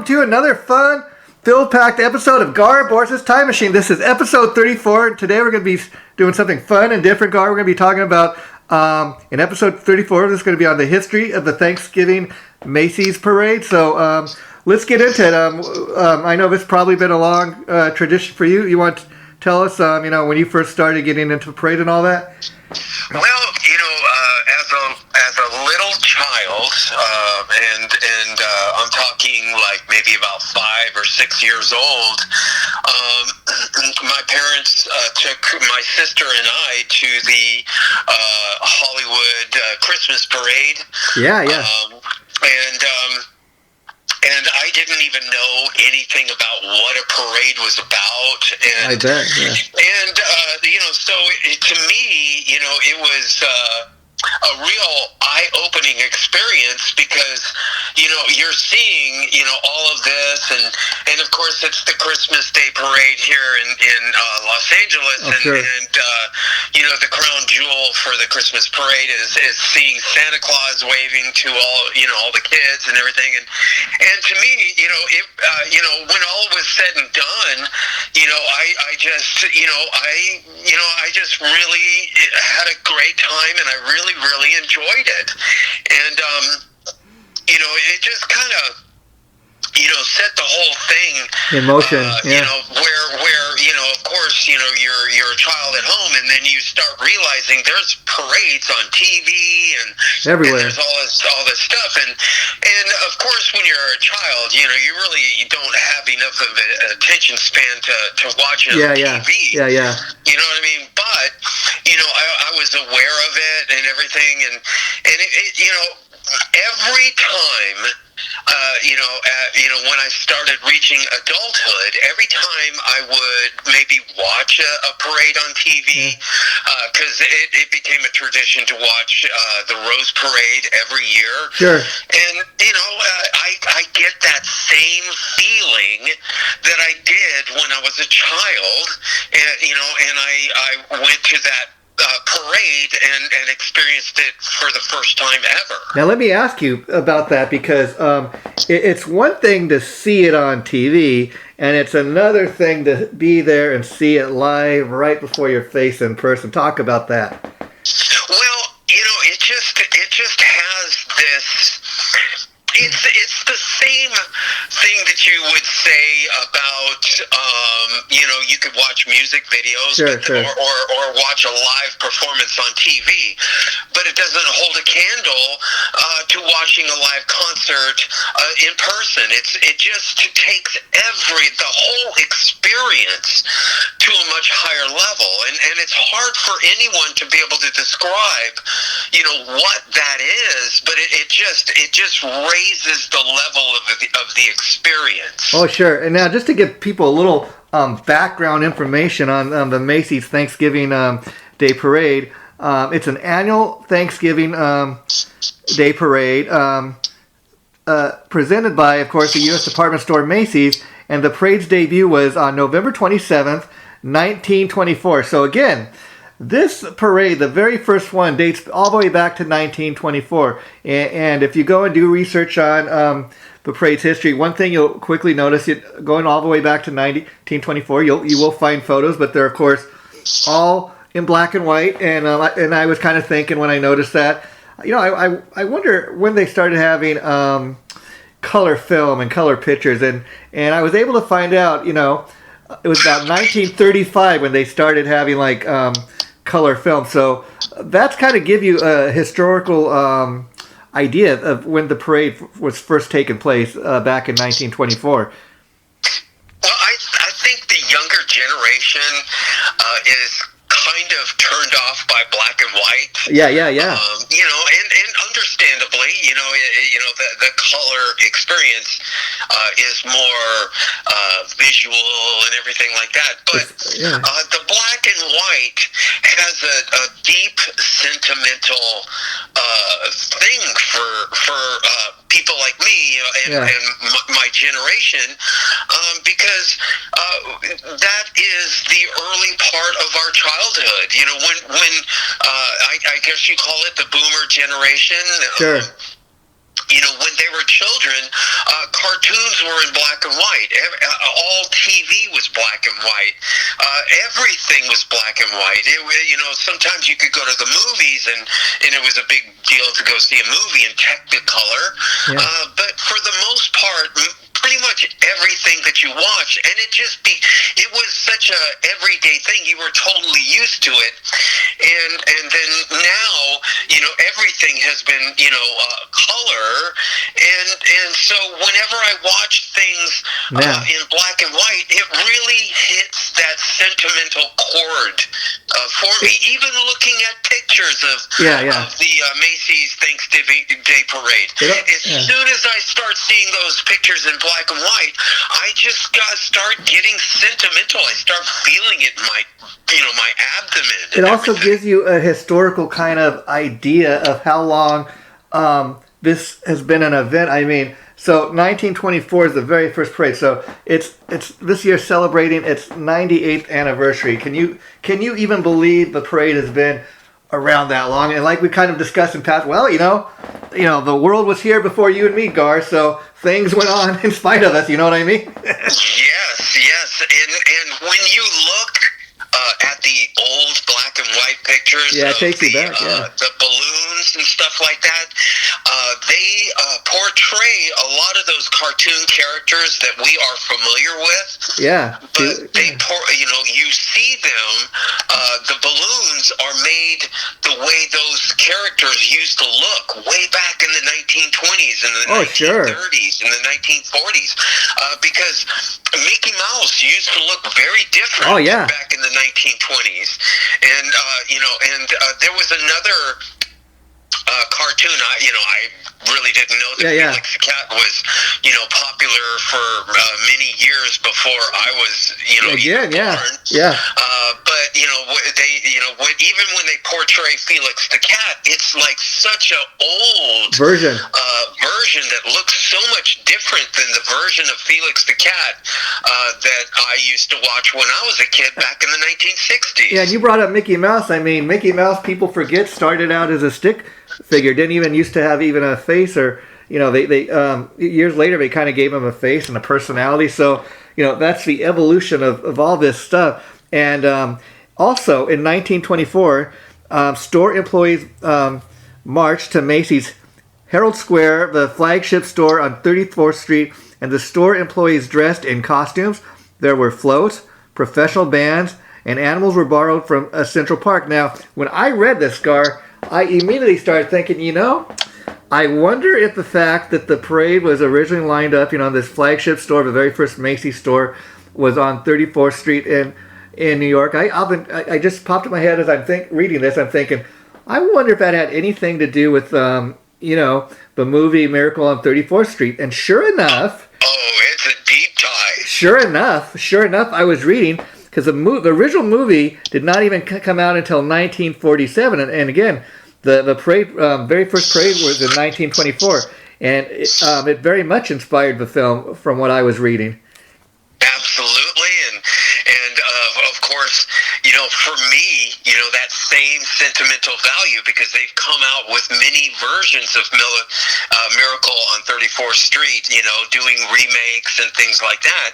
welcome to another fun, filled-packed episode of Gar Borras' Time Machine. This is episode 34, and today we're going to be doing something fun and different, Gar. We're going to be talking about, in episode 34, this is going to be on the history of the Thanksgiving Macy's parade. So let's get into it. I know this has probably been a long tradition for you. You want to tell us, when you first started getting into parade and all that? Well, as a little child, and I'm talking like maybe about 5 or 6 years old, my parents took my sister and I to the Hollywood Christmas parade. Yeah. And I didn't even know anything about what a parade was about. And, I bet, yeah. And, so to me, it was a real eye-opening experience because, you're seeing, all of this. And of course, it's the Christmas Day parade here in Los Angeles. Oh, sure. The crown jewel for the Christmas parade is seeing Santa Claus waving to all the kids and everything. And to me, when all was said and done, I just really had a great time, and I really, really enjoyed it. And, it just kind of, set the whole thing in motion. Where of course, you're a child at home, and then you start realizing there's parades on TV and everywhere. And there's all this stuff, and of course, when you're a child, you really don't have enough of an attention span to watch it on TV. Yeah. You know what I mean? But I was aware of it and everything, and it every time. When I started reaching adulthood, every time I would maybe watch a parade on TV, because it became a tradition to watch the Rose Parade every year. Sure. And, I get that same feeling that I did when I was a child, and I went to that parade and experienced it for the first time ever. Now let me ask you about that, because it's one thing to see it on TV, and it's another thing to be there and see it live right before your face in person. Talk about that. Well, it just has this. It's the same thing that you would say about, you could watch music videos, sure. or watch a live performance on TV, but it doesn't hold a candle to watching a live concert in person. It just takes the whole experience to a much higher level, and it's hard for anyone to be able to describe, what that is, but it just raises the level of the experience. Oh, sure. And now, just to give people a little background information on the Macy's Thanksgiving Day Parade, it's an annual Thanksgiving Day Parade presented by, of course, the U.S. department store Macy's, and the parade's debut was on November 27th, 1924. So again, this parade, the very first one, dates all the way back to 1924. And if you go and do research on the parade's history, one thing you'll quickly notice, going all the way back to 1924, you will find photos, but they're, of course, all in black and white. And I was kind of thinking when I noticed that, I wonder when they started having color film and color pictures. And I was able to find out, it was about 1935 when they started having color film. So that's kind of give you a historical idea of when the parade was first taking place back in 1924. Well, I think the younger generation is kind of turned off by black and white. Yeah. And understandably, the color experience is more visual and everything like that. But the black and white has a deep sentimental thing for people like me and my generation, because that is the early part of our childhood. When I guess you call it the boomer generation. Sure. when they were children, cartoons were in black and white. All TV was black and white. Everything was black and white. Sometimes you could go to the movies and it was a big deal to go see a movie in Technicolor. Yeah. But for the most part, pretty much everything that you watch, and it was such a everyday thing. You were totally used to it, and then now everything has been color, and so whenever I watch things in black and white, it really hits that sentimental chord for me. Even looking at pictures of the Macy's Thanksgiving Day Parade, as soon as I start seeing those pictures in black and white, I just start getting sentimental. I start feeling it in my abdomen. It also gives you a historical kind of idea of how long this has been an event. I mean, so 1924 is the very first parade. So it's this year celebrating its 98th anniversary. Can you even believe the parade has been around that long? And like we kind of discussed in past, well, the world was here before you and me, Gar, so things went on in spite of us, you know what I mean? Yes. And when you look at the old black and white pictures it takes you back, the balloons and stuff like that, they portray a lot of those cartoon characters that we are familiar with. Yeah. But you see them, the balloons are made the way those characters used to look way back in the 1920s and the 1930s and the 1940s. Because Mickey Mouse used to look very different back in the 1920s. And, there was another cartoon, I really didn't know that Felix the Cat was, popular for many years before I was, born. But even when they portray Felix the Cat, it's like such an old version that looks so much different than the version of Felix the Cat that I used to watch when I was a kid back in the 1960s. Yeah, and you brought up Mickey Mouse. I mean, Mickey Mouse, people forget, started out as a stick figure, didn't even used to have even a face, or they years later they kind of gave him a face and a personality. So that's the evolution of all this stuff. And also in 1924, store employees marched to Macy's Herald Square, the flagship store on 34th Street, and the store employees dressed in costumes. There were floats, professional bands, and animals were borrowed from Central Park. Now, when I read this, Gar, I immediately started thinking, I wonder if the fact that the parade was originally lined up, this flagship store, the very first Macy's store, was on 34th Street in New York. I just popped in my head as I'm reading this. I'm thinking, I wonder if that had anything to do with, the movie Miracle on 34th Street. And sure enough, it's a deep tie. Sure enough, I was reading, because the original movie did not even come out until 1947, and again, the parade, very first parade was in 1924, and it very much inspired the film, from what I was reading. Absolutely, and of course, for me, that same sentimental value, because they've come out with many versions of Miracle on 34th Street, doing remakes and things like that.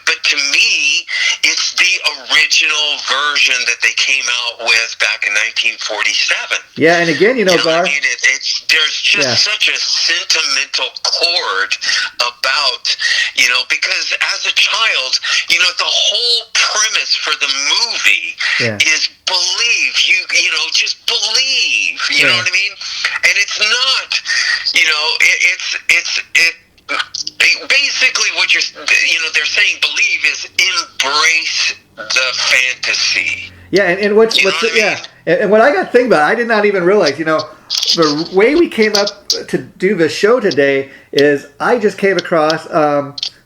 But to me, it's the original version that they came out with back in 1947. Yeah, and again, Gar, I mean, there's just such a sentimental chord about, because as a child, the whole premise for the movie is believe. Just believe. You know what I mean? And it's not, it's basically what they're saying believe is embrace the fantasy. Yeah, and what I got to think about, I did not even realize, the way we came up to do the show today is I just came across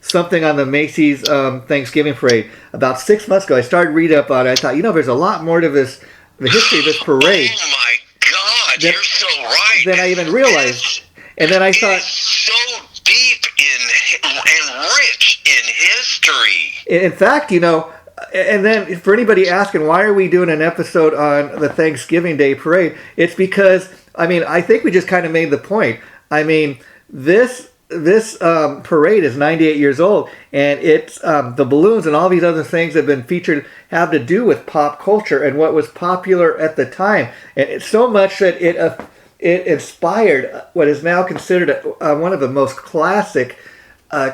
something on the Macy's Thanksgiving parade about 6 months ago. I started reading up on it. I thought, there's a lot more to the history of this parade. Oh my God, you're so right. Than I even realized. And then I thought, it's so deep and rich in history. In fact, and then for anybody asking, why are we doing an episode on the Thanksgiving Day parade? It's because, I think we just kind of made the point. I mean, this parade is 98 years old, and it's the balloons and all these other things that have been featured have to do with pop culture and what was popular at the time. And it's so much that it inspired what is now considered one of the most classic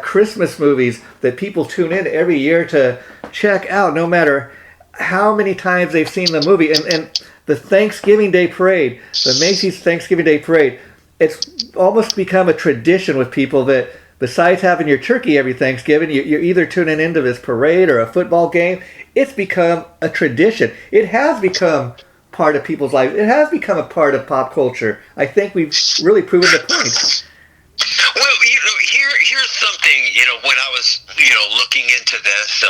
Christmas movies that people tune in every year to check out, no matter how many times they've seen the movie. And the Thanksgiving Day Parade, the Macy's Thanksgiving Day Parade, it's almost become a tradition with people that besides having your turkey every Thanksgiving, you're either tuning into this parade or a football game. It's become a tradition. It has become part of people's lives. It has become a part of pop culture. I think we've really proven the point. Well, here's something, when I was, looking into this,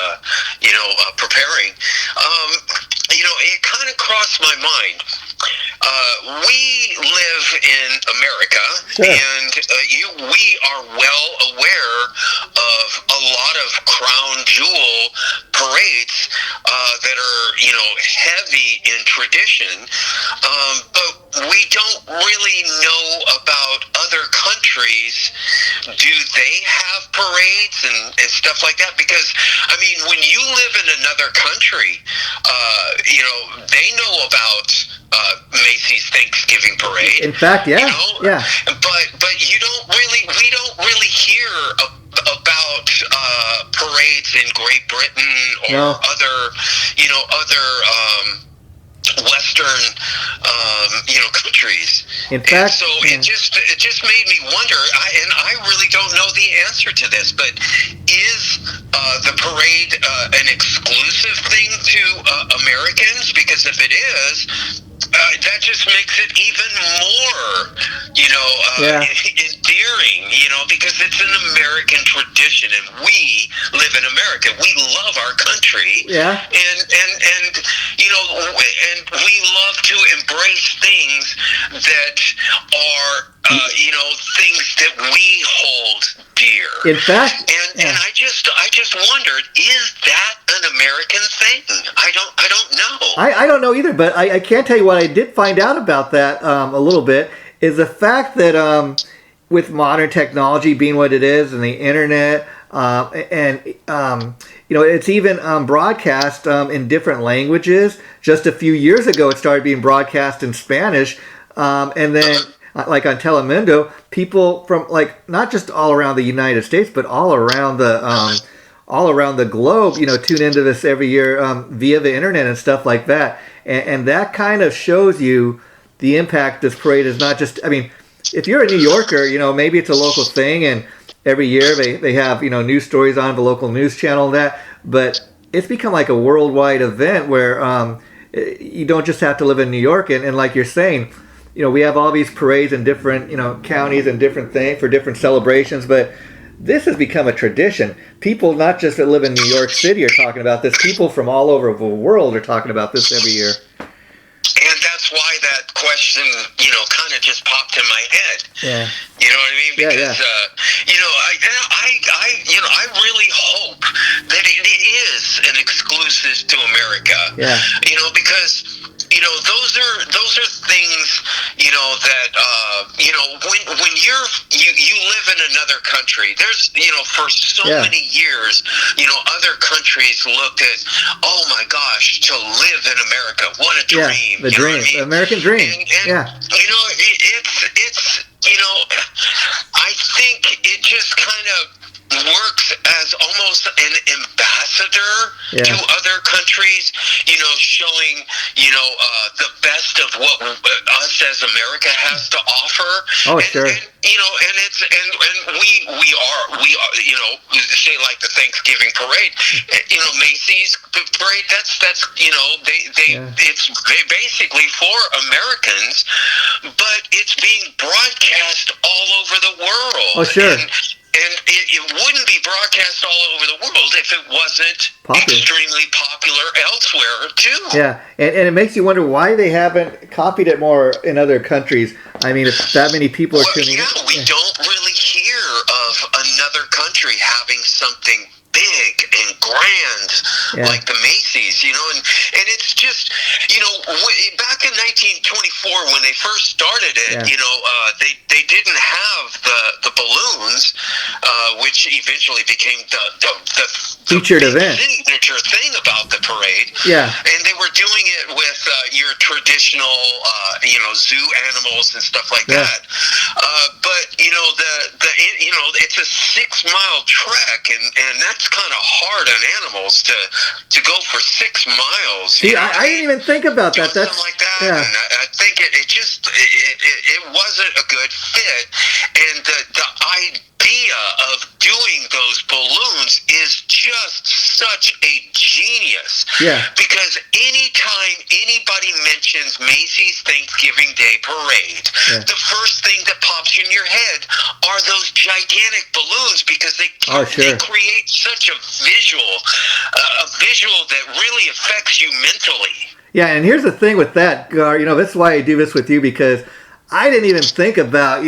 preparing, it kind of crossed my mind. We live in America, sure. And we are well aware of a lot of crown jewel parades that are, heavy in tradition, but we don't really know about other countries. Do they have parades and stuff like that? Because, I mean, when you live in another country, they know about Macy's Thanksgiving Parade. In fact, yeah, yeah. But we don't really hear about parades in Great Britain or other Western countries. In fact, so it just made me wonder, and I really don't know the answer to this, but is the parade an exclusive thing to Americans? Because if it is, that just makes it even more, endearing, because it's an American tradition, and we live in America. We love our country, yeah, and we love to embrace things that are, things that we hold dear. In fact, and I just wondered, is that an American thing? I don't know. I don't know either, but I can't tell you what I did find out about that a little bit is the fact that with modern technology being what it is and the internet it's even broadcast in different languages. Just a few years ago, it started being broadcast in Spanish, and then like on Telemundo, people from not just all around the United States, but all around the globe, tune into this every year via the internet and stuff like that. And that kind of shows you the impact this parade is not just, I mean, if you're a New Yorker, maybe it's a local thing and every year they have, news stories on the local news channel and that, but it's become like a worldwide event where you don't just have to live in New York. And like you're saying, we have all these parades in different, counties and different things for different celebrations, but this has become a tradition. People not just that live in New York City are talking about this. People from all over the world are talking about this every year. And that's why that question, kind of just popped in my head. Yeah. You know what I mean? Because, I really hope that it is an exclusive to America. Yeah. Because, those are things, that, when you live in another country, there's, for so many years, other countries looked at, oh my gosh, to live in America, what a dream. The dream, the American dream. And it's I think it just kind of works as almost an ambassador to other countries, showing, the best of what us as America has to offer. Oh, sure. And we are, say like the Thanksgiving parade, Macy's parade, that's it's basically for Americans, but it's being broadcast all over the world. Oh, sure. And it wouldn't be broadcast all over the world if it wasn't extremely popular elsewhere, too. Yeah, and it makes you wonder why they haven't copied it more in other countries. I mean, if that many people are tuning in. We don't really hear of another country having something big and grand like the Macy's, and it's just, back in 1924 when they first started it, they didn't have the balloons, which eventually became the featured event, signature thing about the parade. Yeah, and they were doing it with your traditional, zoo animals and stuff like that. But it's a 6-mile trek, and that's kind of hard on animals to go for 6 miles. See, I didn't even think about that. That's something like that. Yeah. And I think it wasn't a good fit, and the idea of doing those balloons is just such a genius. Yeah. Because anytime anybody mentions Macy's Thanksgiving Day Parade, the first thing that pops in your head are those gigantic balloons, because they create such a visual that really affects you mentally. Yeah, and here's the thing with that, Gar. That's why I do this with you, because I didn't even think about,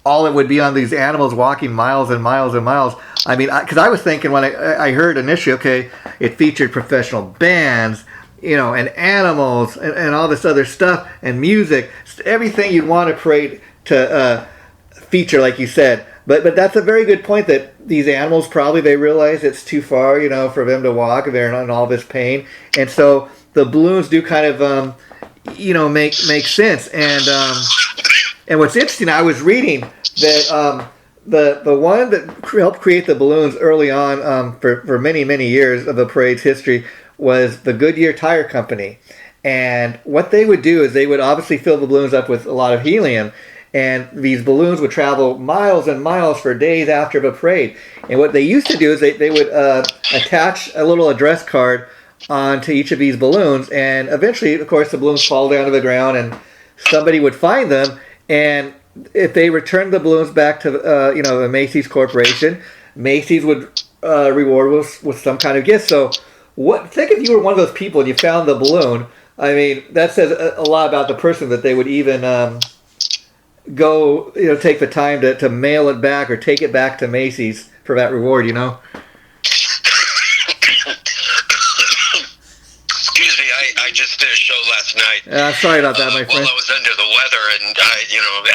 all it would be on these animals walking miles and miles and miles. I mean, because I was thinking when I heard initially, okay, it featured professional bands, and animals and all this other stuff and music, everything you'd want a parade to feature, like you said. But that's a very good point, that these animals probably, they realize it's too far, for them to walk. They're in all this pain. And so the balloons do kind of, make sense. And what's interesting, I was reading that the one that helped create the balloons early on for many, many years of the parade's history was the Goodyear Tire Company. And what they would do is they would obviously fill the balloons up with a lot of helium, and these balloons would travel miles and miles for days after the parade. And what they used to do is they would attach a little address card onto each of these balloons, and eventually, of course, the balloons fall down to the ground, and somebody would find them, and if they returned the balloons back to the Macy's Corporation, Macy's would reward with some kind of gift. So think if you were one of those people and you found the balloon. I mean, that says a lot about the person, that they would even go, take the time to mail it back or take it back to Macy's for that reward, Excuse me, I just did a show last night. Sorry about that, my friend. Well, I was under the weather, and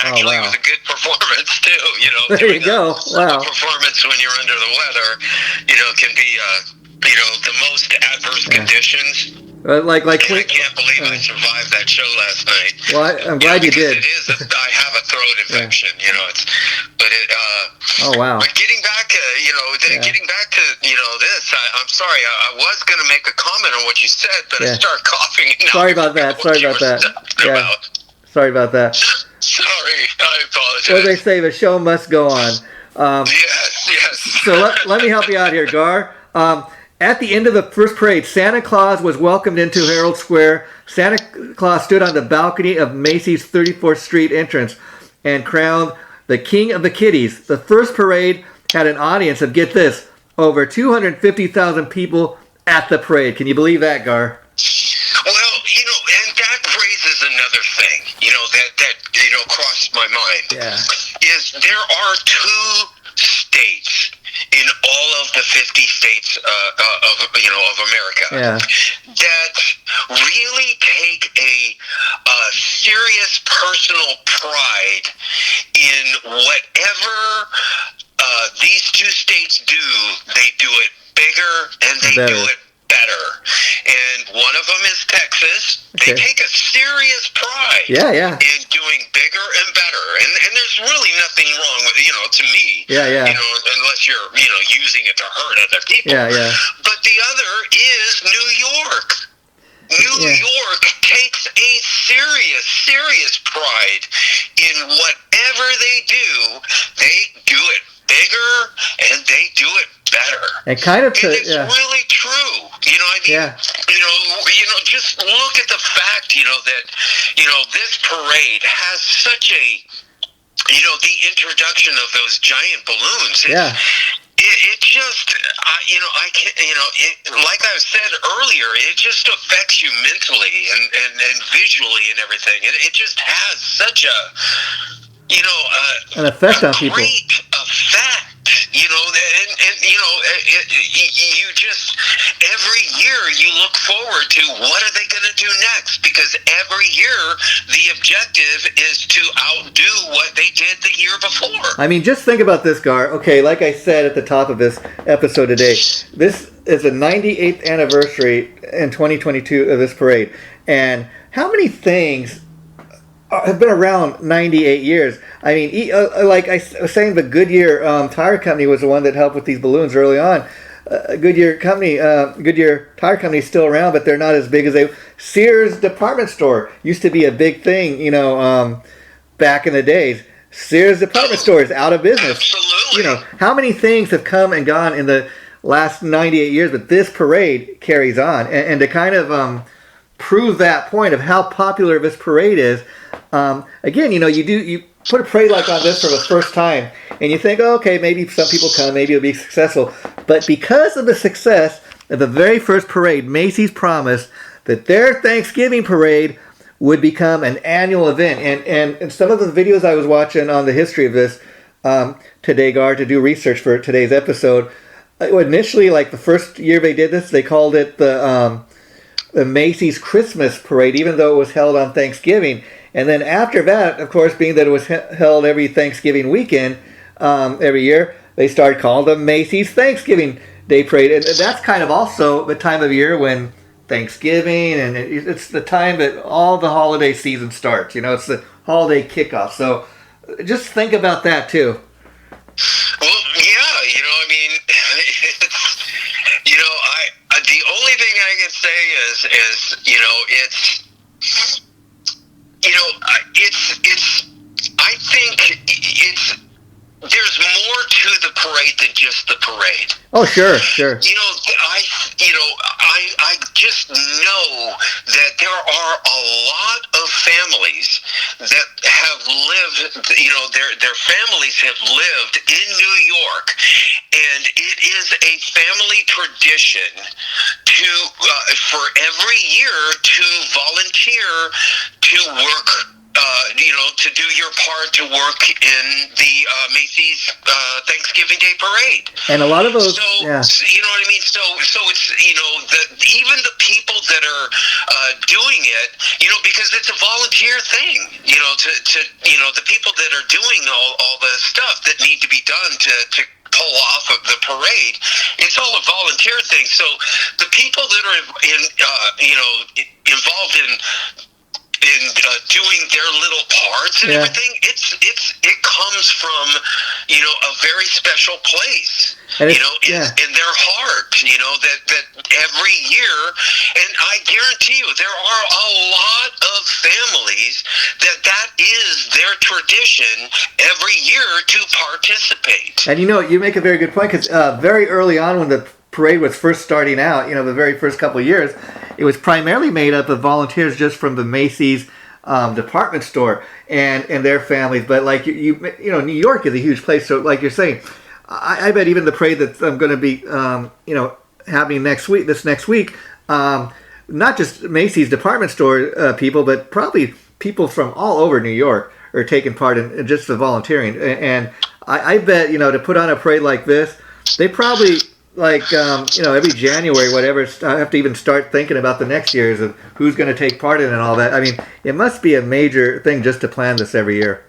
actually it was a good performance too. There you go. Wow. A performance when you're under the weather, can be the most adverse conditions. I can't believe I survived that show last night. Well, I'm glad you did. It is. I have a throat infection. Oh wow. But getting back, getting back to this. I'm sorry. I was going to make a comment on what you said, but I started coughing. And Sorry about that. Sorry about that. Sorry, I apologize. What they say, the show must go on. Yes. So let me help you out here, Gar. At the end of the first parade, Santa Claus was welcomed into Herald Square. Santa Claus stood on the balcony of Macy's 34th Street entrance and crowned the King of the Kitties. The first parade had an audience of, get this, over 250,000 people at the parade. Can you believe that, Gar? Well, and that raises another thing, that crossed my mind. Yeah. Is there are 2 states in all of the 50 states of America that really take a serious personal pride in whatever these 2 states do. They do it bigger and they do it better. And one of them is Texas. They take a serious pride in doing bigger and better. And there's really nothing wrong with, to me, unless you're, using it to hurt other people. But the other is New York. New York takes a serious pride in whatever they do. They do it bigger and they do it better. And kind of it's really true. Just look at the fact, that, this parade has such a, the introduction of those giant balloons. It just, I can't, like I said earlier, it just affects you mentally and visually and everything. It just has such a, an effect on people. Great effect, and you just, every year you look forward to what are they going to do next, because every year the objective is to outdo what they did the year before. I mean, just think about this, Gar. Okay, like I said at the top of this episode today, this is the 98th anniversary in 2022 of this parade. And how many things have been around 98 years? I mean, like I was saying, the Goodyear Tire Company was the one that helped with these balloons early on. Goodyear Tire Company is still around, but they're not as big as they. Sears department store used to be a big thing, back in the days. Sears department store is out of business. Absolutely. How many things have come and gone in the last 98 years, but this parade carries on. And to kind of prove that point of how popular this parade is, again, you put a parade like on this for the first time, and you think, oh, okay, maybe some people come, maybe it'll be successful. But because of the success of the very first parade, Macy's promised that their Thanksgiving parade would become an annual event. And some of the videos I was watching on the history of this today, Gar, to do research for today's episode, initially, like the first year they did this, they called it the Macy's Christmas Parade, even though it was held on Thanksgiving. And then after that, of course, being that it was held every Thanksgiving weekend every year, they started calling the Macy's Thanksgiving Day Parade. And that's kind of also the time of year when Thanksgiving, and it's the time that all the holiday season starts. It's the holiday kickoff. So just think about that too. Well, yeah, the only thing I can say is I think there's more to the parade than just the parade. Oh, sure. I just know that there are a lot of families that have lived, their families have lived in New York, and it is a family tradition to, for every year, to volunteer to work, to do your part to work in the Macy's Thanksgiving Day Parade. And a lot of those, you know what I mean? So it's, even the people that are doing it, because it's a volunteer thing, the people that are doing all the stuff that need to be done to pull off of the parade, it's all a volunteer thing. So the people that are involved in doing their little parts and everything, it comes from a very special place, in their heart, that every year, and I guarantee you there are a lot of families that is their tradition every year to participate. And you make a very good point, because very early on when the parade was first starting out, the very first couple of years, it was primarily made up of volunteers just from the Macy's department store and their families. But like New York is a huge place, so like you're saying, I bet even the parade that's going to be happening next week, not just Macy's department store people, but probably people from all over New York are taking part in just the volunteering. And I bet to put on a parade like this, they probably, every January, whatever, I have to even start thinking about the next years of who's going to take part in it and all that. I mean, it must be a major thing just to plan this every year.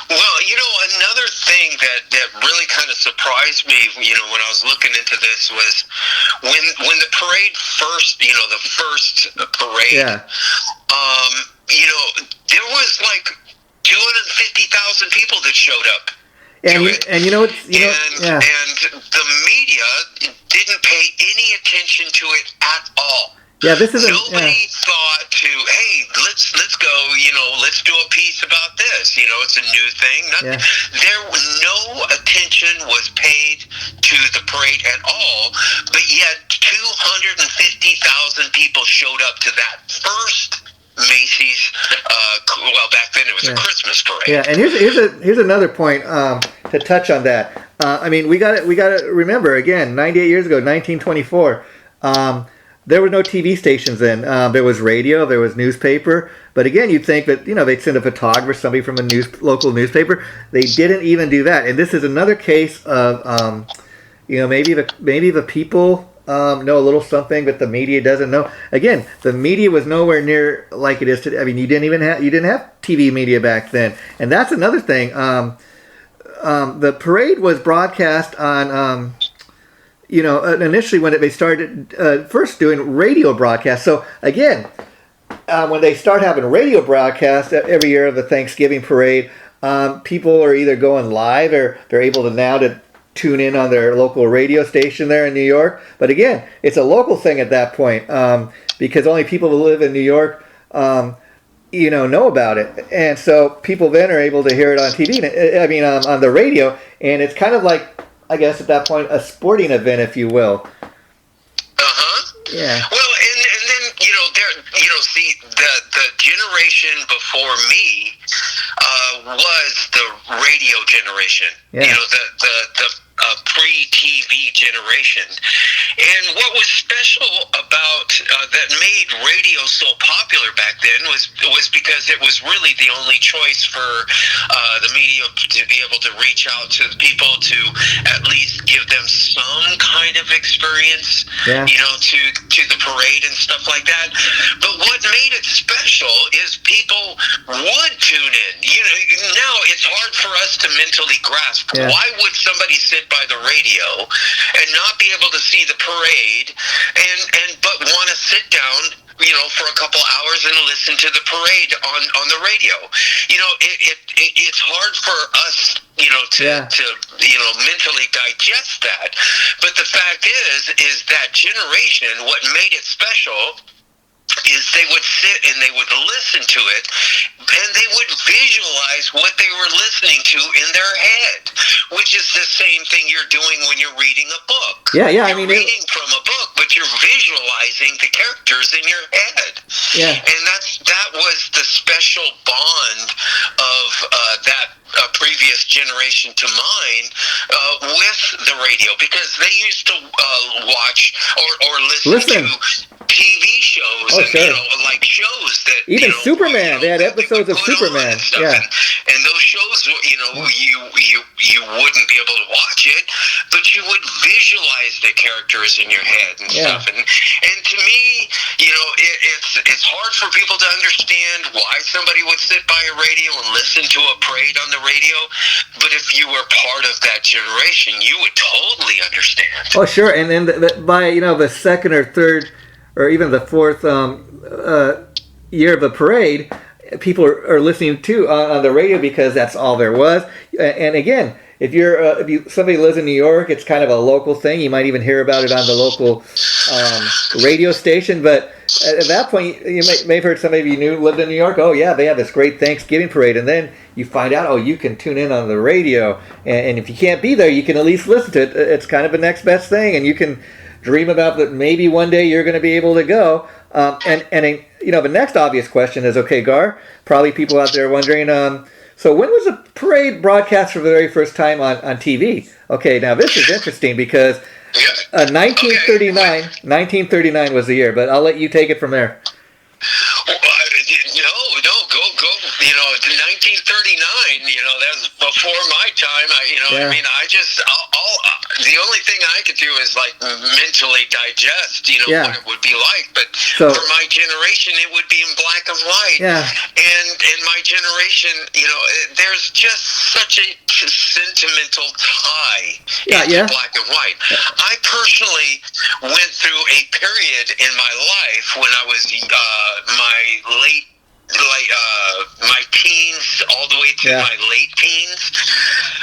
Well, another thing that really kind of surprised me, when I was looking into this was when the parade first, the first parade, there was like 250,000 people that showed up. And and the media didn't pay any attention to it at all. Yeah, this is nobody thought to, hey, let's go, let's do a piece about this. It's a new thing. There no attention was paid to the parade at all, but yet 250,000 people showed up to that first Macy's, back then it was a Christmas parade. Yeah, and here's another point to touch on that. I mean, we got to remember again, 98 years ago, 1924. There were no TV stations then. There was radio, there was newspaper. But again, you'd think that they'd send a photographer, somebody from a local newspaper. They didn't even do that. And this is another case of maybe the people know a little something, but the media doesn't know. Again, the media was nowhere near like it is today. I mean, you didn't have TV media back then, and that's another thing. The parade was broadcast on, initially when they started first doing radio broadcasts. So again, when they start having radio broadcasts every year of the Thanksgiving parade, people are either going live or they're able to now to tune in on their local radio station there in New York. But again, it's a local thing at that point, because only people who live in New York, know about it. And so people then are able to hear it on TV, on the radio. And it's kind of like, I guess at that point, a sporting event, if you will. Yeah. Well, and then, see, the generation before me was the radio generation. Yeah. The pre-TV generation. And what was special about that made radio so popular back then was because it was really the only choice for the media to be able to reach out to the people to at least give them some kind of experience, yeah. To the parade and stuff like that. But what made it special is people would tune in. Now it's hard for us to mentally grasp. Yeah. Why would somebody sit by the radio and not be able to see the parade but want to sit down for a couple hours and listen to the parade on the radio? It's hard for us to mentally digest that. But the fact is that generation, what made it special is they would sit and they would listen to it, and they would visualize what they were listening to in their head, which is the same thing you're doing when you're reading a book. Yeah. You're reading from a book, but you're visualizing the characters in your head. Yeah. And that was the special bond of that previous generation to mine with the radio, because they used to watch or listen to TV shows, and sure. Like shows that even Superman. They had episodes of Superman. Yeah, and those shows, you wouldn't be able to watch it, but you would visualize the characters in your head and stuff. And to me, it's hard for people to understand why somebody would sit by a radio and listen to a parade on the radio. But if you were part of that generation, you would totally understand. Oh, sure. And then by the second or third or even the fourth year of the parade, people are listening to on the radio because that's all there was. And again, if somebody lives in New York, it's kind of a local thing. You might even hear about it on the local radio station. But at that point, you may have heard somebody you lived in New York. Oh yeah, they have this great Thanksgiving parade, and then you find out, you can tune in on the radio, and if you can't be there, you can at least listen to it. It's kind of the next best thing, and you can dream about that maybe one day you're going to be able to go. The next obvious question is, okay, Gar, probably people out there wondering, so when was the parade broadcast for the very first time on TV? Okay, now this is interesting because 1939 was the year, but I'll let you take it from there. No, go. 1939, that was before my time. The only thing I could do is like mentally digest, what it would be like. But for my generation, it would be in black and white. Yeah. And in my generation, there's just such a sentimental tie into black and white. I personally went through a period in my life when I was my teens all the way to my late teens,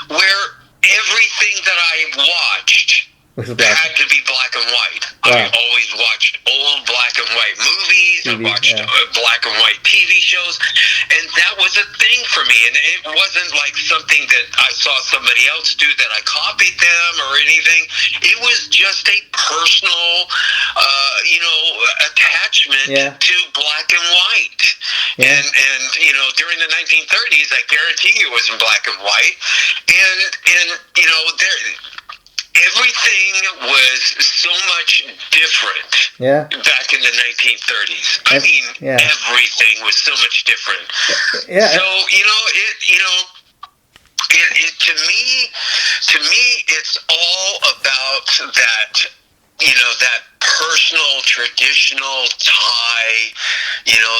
where everything that I watched had to be black and white. Wow. I always watched old black and white movies. I watched black and white TV shows, and that was a thing for me. And it wasn't like something that I saw somebody else do that I copied them or anything. It was just a personal, attachment to black and white. Yeah. And during the 1930s, I guarantee you it was in black and white. And everything was so much different back in the 1930s. Everything was so much different. Yeah. So, To me, it's all about that, that personal, traditional tie,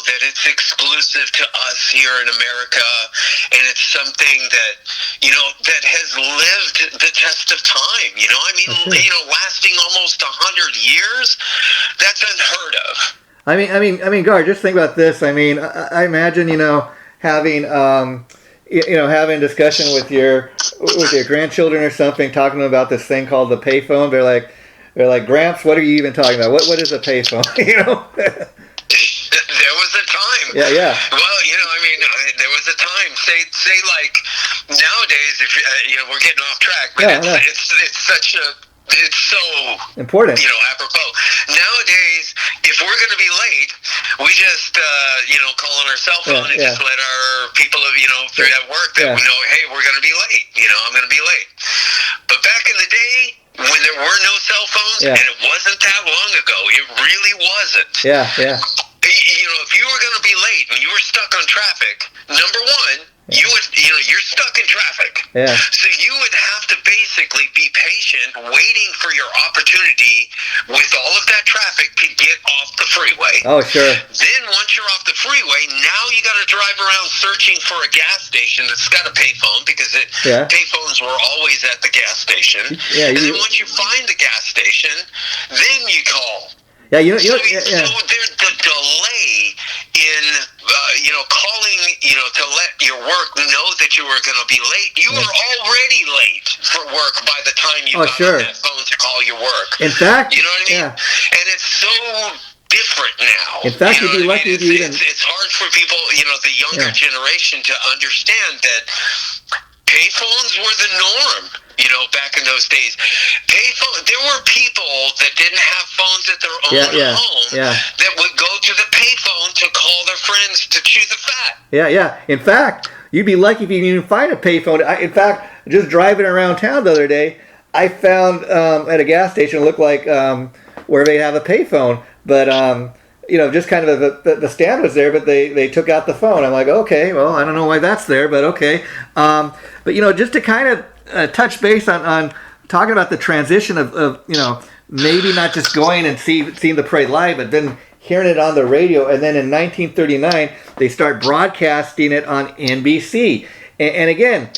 that it's exclusive to us here in America, and it's something that, that has lived the test of time, lasting almost 100 years, that's unheard of. I mean, Gar, just think about this. I mean, I imagine, having, having a discussion with your grandchildren or something, talking about this thing called the payphone. They're like, Gramps, what are you even talking about? What is a payphone? There was a time. Yeah. Well, there was a time. Say like nowadays, if we're getting off track, but it's so important. Apropos. Nowadays, if we're going to be late, we just call on our cell phone and just let our people through at work that we know, hey, we're going to be late. I'm going to be late. But back in the day, when there were no cell phones, and it wasn't that long ago, it really wasn't. Yeah. If you were going to be late and you were stuck on traffic, number one, you would, you're stuck in traffic. Yeah. So you would have to basically be patient, waiting for your opportunity with all of that traffic to get off the freeway. Oh, sure. Then once you're off the freeway, now you got to drive around searching for a gas station that's got a payphone, because payphones were always at the gas station. Yeah. And then once you find the gas station, then you call. Yeah, So there's the delay in, calling, to let your work know that you were going to be late. You were already late for work by the time you got on that phone to call your work. In fact, you know what I mean? Yeah. And it's so different now. In fact, you'd be lucky if you even... It's hard for people, the younger generation to understand that payphones were the norm. Back in those days, there were people that didn't have phones at their own home that would go to the payphone to call their friends to chew the fat. Yeah. In fact, you'd be lucky if you can even find a payphone. In fact, just driving around town the other day, I found at a gas station, it looked like where they have a payphone, but just kind of the stand was there, but they took out the phone. I'm like, okay, well, I don't know why that's there, but okay. But just to kind of touch base on talking about the transition of maybe not just going and seeing the parade live, but then hearing it on the radio, and then in 1939 they start broadcasting it on NBC. And again,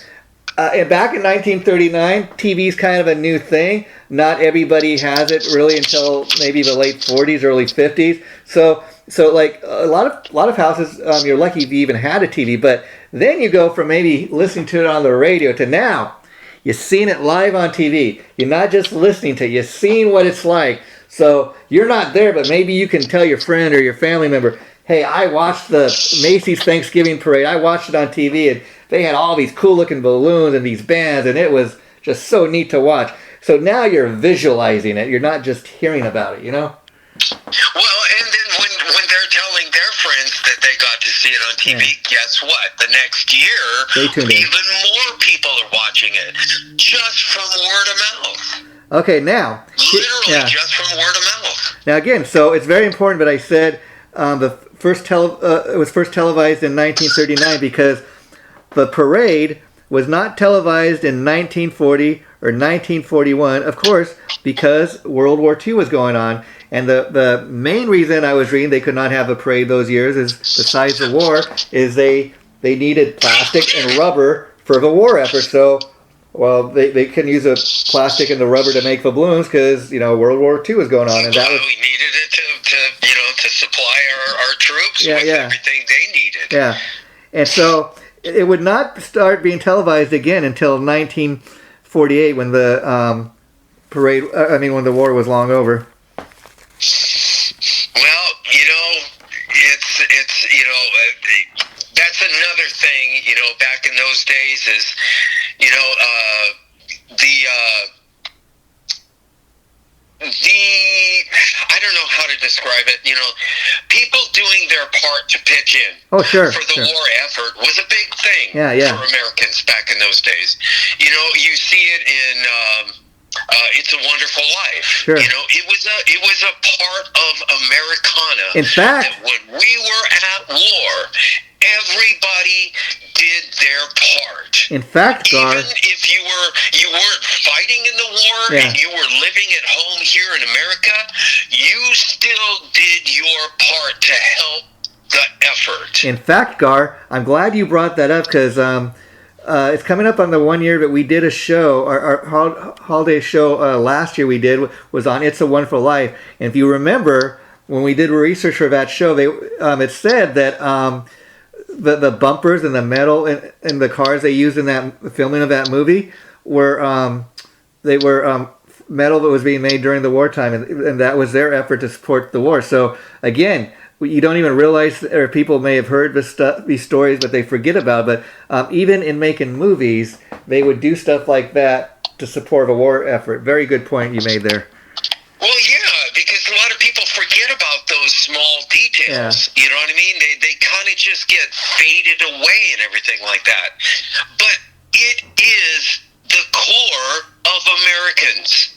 back in 1939, TV's kind of a new thing. Not everybody has it really until maybe the late 40s, early 50s. So like a lot of houses, you're lucky if you even had a TV. But then you go from maybe listening to it on the radio to now you're seeing it live on TV. You're not just listening to it, you're seeing what it's like. So you're not there, but maybe you can tell your friend or your family member, hey, I watched the Macy's Thanksgiving Parade. I watched it on TV, and they had all these cool-looking balloons and these bands, and it was just so neat to watch. So now you're visualizing it. You're not just hearing about it, Well, and then when they're telling their friends that they got to see it on TV, guess what? The next year, even more people are watching it just from word of mouth. Okay, now. Literally just from word of mouth. Now, again, so it's very important that I said it was first televised in 1939 because the parade was not televised in 1940 or 1941, of course, because World War II was going on. And the main reason I was reading they could not have a parade those years is, besides the war, is they needed plastic and rubber for the war effort. So, well, they couldn't use the plastic and the rubber to make the balloons because, World War II was going on. And that was, we needed it to supply our troops with everything they needed. Yeah. And so it would not start being televised again until 1948 when the when the war was long over. Well, it's that's another thing, back in those days is, I don't know how to describe it, people doing their part to pitch in for the war effort was a big thing for Americans back in those days. You see it in It's a Wonderful Life. Sure. It was a part of Americana. In fact, that when we were at war, everybody did their part. In fact, Gar, even if you weren't fighting in the war and you were living at home here in America, you still did your part to help the effort. In fact, Gar, I'm glad you brought that up because it's coming up on the 1 year that we did a show, our holiday show last year we did was on It's a Wonderful Life. And if you remember, when we did research for that show, it said that the bumpers and the metal in the cars they used in that filming of that movie were metal that was being made during the wartime, and that was their effort to support the war. So again, you don't even realize, or people may have heard these stories, but they forget about it. But even in making movies, they would do stuff like that to support a war effort. Very good point you made there. Well, yeah, because a lot of people forget about those small details. Yeah. You know what I mean? They kind of just get faded away and everything like that. But it is the core of Americans.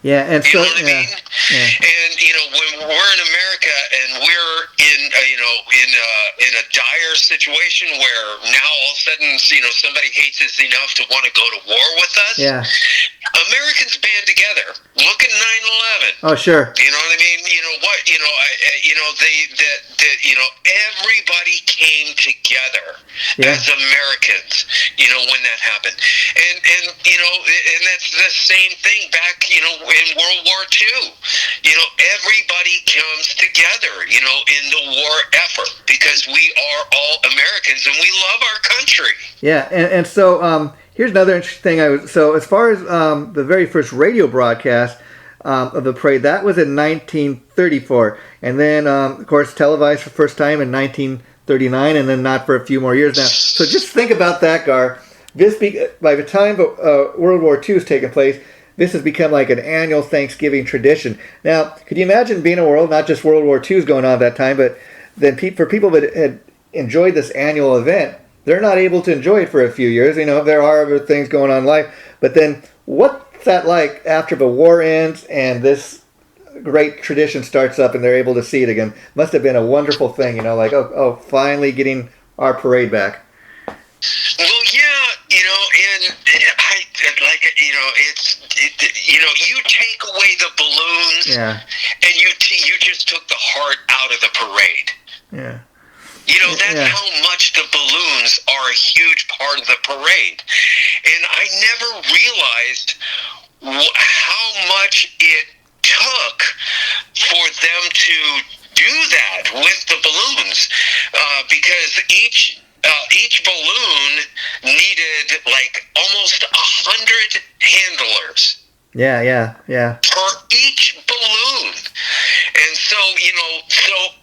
Yeah, and you so know what I mean? Yeah. And when we're in America and we're in a dire situation where now all of a sudden somebody hates us enough to want to go to war with us. Yeah. Americans band together. Look at 9/11. Oh, sure. You know what I mean? Everybody came together as Americans. When that happened, and that's the same thing back. In World War II. Everybody comes together. In the war effort because we are all Americans and we love our country. Yeah, and so here's another interesting thing. So as far as the very first radio broadcast of the parade, that was in 1934, and then of course televised for the first time in 1939, and then not for a few more years now. So just think about that, Gar. By the time World War II is taking place, this has become like an annual Thanksgiving tradition. Now, could you imagine being in a world, not just World War II is going on at that time, but then for people that had enjoyed this annual event, they're not able to enjoy it for a few years. There are other things going on in life. But then what's that like after the war ends and this great tradition starts up and they're able to see it again? Must have been a wonderful thing, finally getting our parade back. Well, yeah, and you take away the balloons, and you just took the heart out of the parade. Yeah. That's how much the balloons are a huge part of the parade. And I never realized how much it took for them to do that with the balloons, because each balloon needed like almost 100 handlers. Yeah. Per each balloon. And so,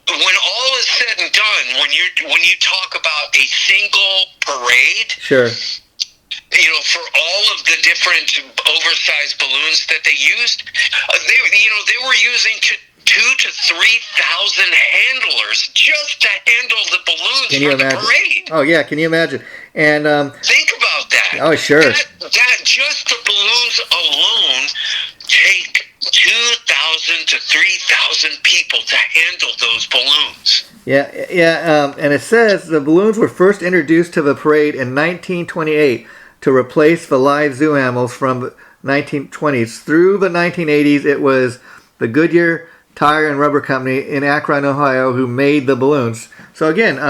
when all is said and done, when you talk about a single parade, sure. For all of the different oversized balloons that they used, they were using 2,000 to 3,000 handlers just to handle the balloons for the parade. Oh yeah, can you imagine? And think about that. Oh sure. That just the balloons alone take 2,000 to 3,000 people to handle those balloons. Yeah. And it says the balloons were first introduced to the parade in 1928 to replace the live zoo animals from the 1920s. Through the 1980s, it was the Goodyear Tire and Rubber Company in Akron, Ohio, who made the balloons. So again,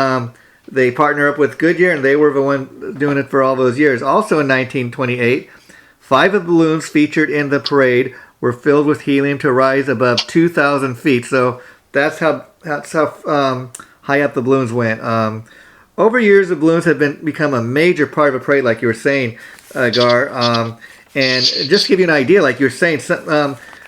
they partner up with Goodyear, and they were the one doing it for all those years. Also in 1928, 5 of the balloons featured in the parade were filled with helium to rise above 2,000 feet. So that's how high up the balloons went. Over years, the balloons have become a major part of a parade, like you were saying, Gar. And just to give you an idea, like you were saying,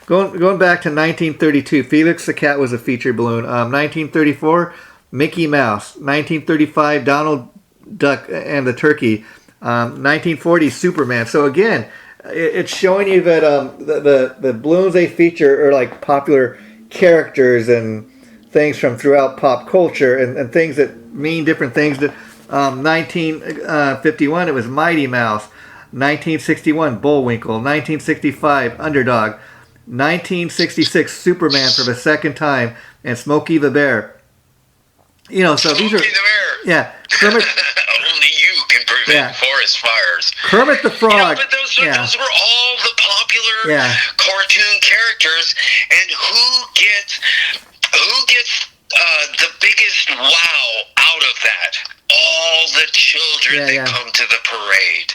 going back to 1932, Felix the Cat was a featured balloon. 1934, Mickey Mouse. 1935, Donald Duck and the Turkey. 1940, Superman. So again, it's showing you that the balloons they feature are like popular characters and things from throughout pop culture and things that mean different things. 1951, it was Mighty Mouse. 1961, Bullwinkle. 1965, Underdog. 1966, Superman for the second time, and Smokey the Bear. So these are Yeah, Kermit. Only you can prevent forest fires. Kermit the Frog. But those were all the popular cartoon characters, and who gets the biggest wow out of that? All the children that come to the parade.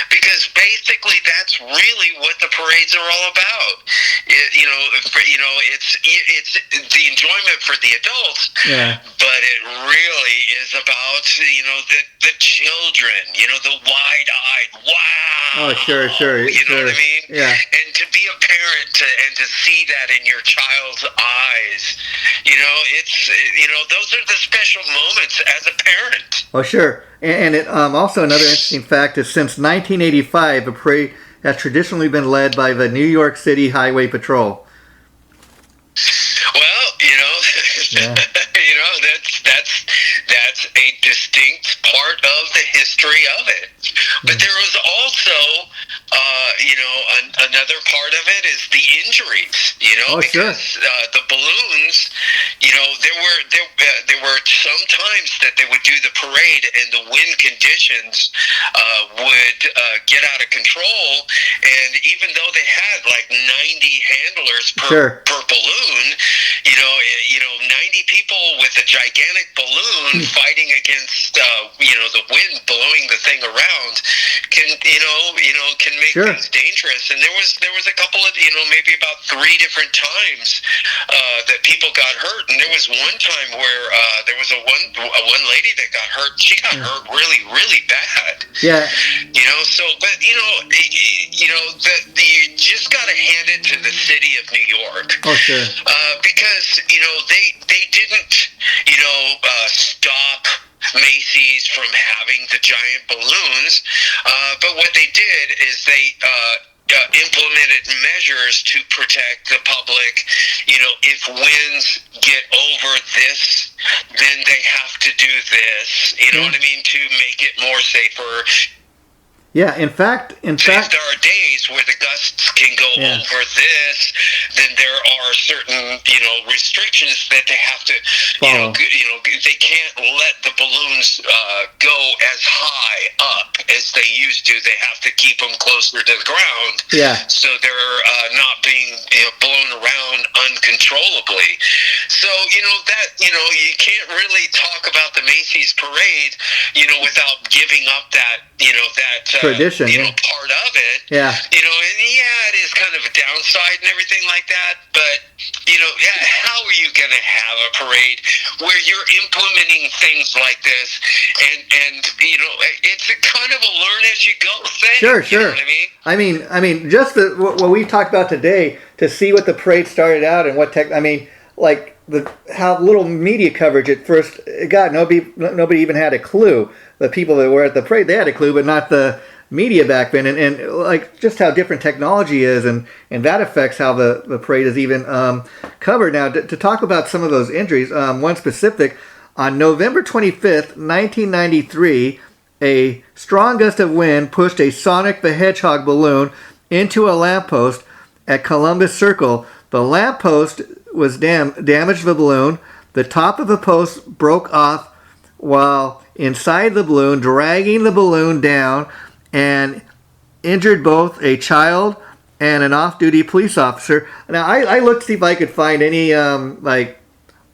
Because basically that's really what the parades are all about. It's the enjoyment for the adults, but it really is about the children. The wide-eyed, wow. Oh, sure. You know what I mean? Yeah. And to be a parent and to see that in your child's eyes, those are the special moments as a parent. Oh, sure. And it also another interesting fact is since 1985, the parade has traditionally been led by the New York City Highway Patrol. Well, that's a distinct part of the history of it. But there was also, another part of it is the injuries. Because the balloons, there were some times that they would do the parade and the wind conditions would get out of control, and even though they had like 90 handlers per balloon, 90 people with a gigantic balloon fighting against the wind blowing the thing around can make things dangerous. And there was a couple of maybe about 3 different times that people got hurt, and there was one time where there was a one lady that got hurt. She got hurt really, really bad. Yeah. You just got to hand it to the city of New York. Oh, sure. Because they didn't stop Macy's from having the giant balloons, but what they did is they implemented measures to protect the public. If winds get over this, then they have to do this. You know what I mean, to make it more safer. Yeah, in fact, if there are days where the gusts can go over this, then there are certain, restrictions that they have to, follow. They can't let the balloons go as high up as they used to. They have to keep them closer to the ground. Yeah. So they're not being blown around uncontrollably. So, you can't really talk about the Macy's parade, without giving up that, tradition, part of it. Yeah. And it is kind of a downside and everything like that, but, how are you going to have a parade where you're implementing things like this and it's a kind of a learn as you go thing. Sure. You know what I mean? I mean, just what we talked about today, to see what the parade started out and how little media coverage at first it got. Nobody even had a clue. The people that were at the parade, they had a clue, but not the media back then. And like just how different technology is, and that affects how the parade is even covered. Now, to talk about some of those injuries, one specific, on November 25th, 1993, a strong gust of wind pushed a Sonic the Hedgehog balloon into a lamppost at Columbus Circle. The lamppost was damaged the balloon. The top of the post broke off while inside the balloon, dragging the balloon down, and injured both a child and an off-duty police officer. Now, I looked to see if I could find any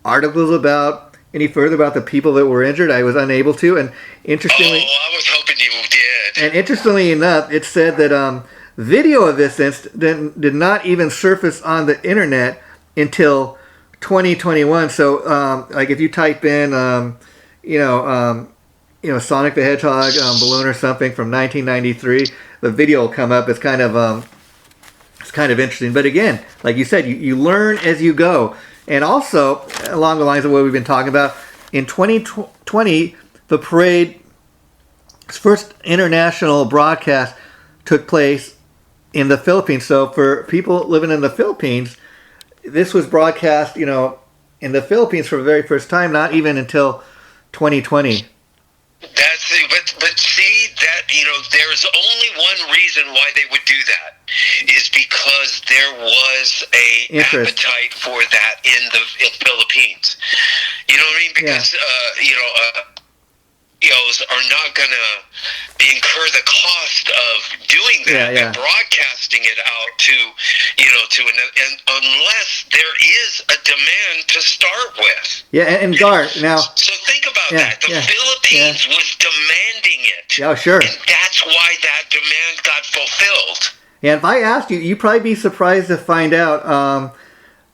articles about any further about the people that were injured. I was unable to, and interestingly, I was hoping you did. And interestingly enough, it said that video of this incident did not even surface on the internet until 2021. So, if you type in, Sonic the Hedgehog balloon or something from 1993, the video will come up. It's kind of interesting. But again, like you said, you learn as you go. And also, along the lines of what we've been talking about, in 2020, the parade's first international broadcast took place in the Philippines. So for people living in the Philippines, this was broadcast, in the Philippines for the very first time, not even until 2020. But see that there's only one reason why they would do that, is because there was a appetite for that in the Philippines. You know what I mean? Because radios are not going to incur the cost of doing that and broadcasting it out to, unless there is a demand to start with. Yeah, and Gar, now... So think about that. The Philippines was demanding it. Yeah, sure. And that's why that demand got fulfilled. Yeah, if I asked you, you'd probably be surprised to find out...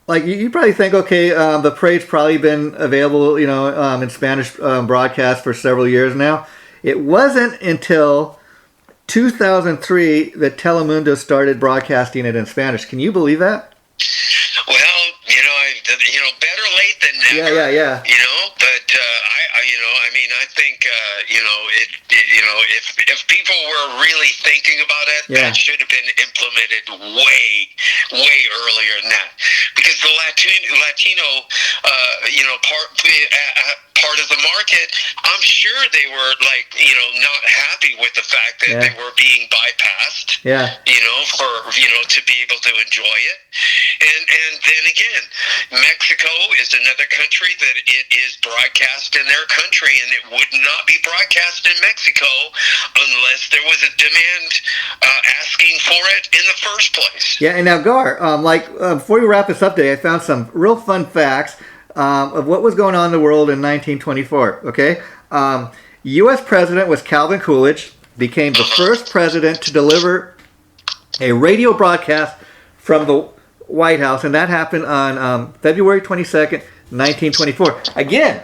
you probably think, okay, the parade's probably been available, in Spanish broadcast for several years now. It wasn't until 2003 that Telemundo started broadcasting it in Spanish. Can you believe that? Well, better late than never. Yeah. I think, if people were really thinking about it, that should have been implemented way earlier than that. Because the Latino, part of the market, I'm sure they were not happy with the fact that they were being bypassed. Yeah. To be able to enjoy it. And then again, Mexico is another country that it is broadcast in their country, and it would not be broadcast in Mexico unless there was a demand asking for it in the first place. Yeah, and now Gar, before we wrap this up today, I found some real fun facts of what was going on in the world in 1924. Okay, U.S. president was Calvin Coolidge, became the first president to deliver a radio broadcast from the White House, and that happened on February 22nd, 1924. Again,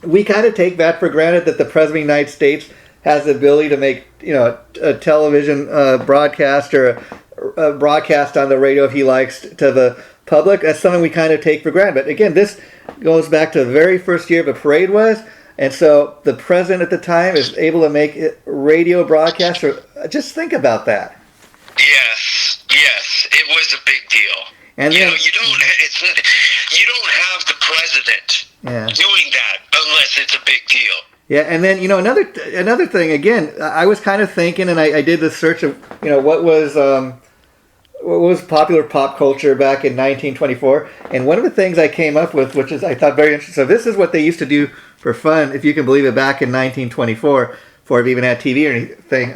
we kind of take that for granted that the President of the United States has the ability to make a television broadcast or a broadcast on the radio if he likes to the public. That's something we kind of take for granted. But again, this goes back to the very first year the parade was, and so the president at the time is able to make radio broadcasts. Just think about that. Yes, it was a big deal. And then, you don't have the president doing that unless it's a big deal. Yeah, and then another thing. Again, I was kind of thinking, and I did the search of what was popular pop culture back in 1924, and one of the things I came up with, which is I thought very interesting. So this is what they used to do for fun, if you can believe it, back in 1924, before we even had TV or anything.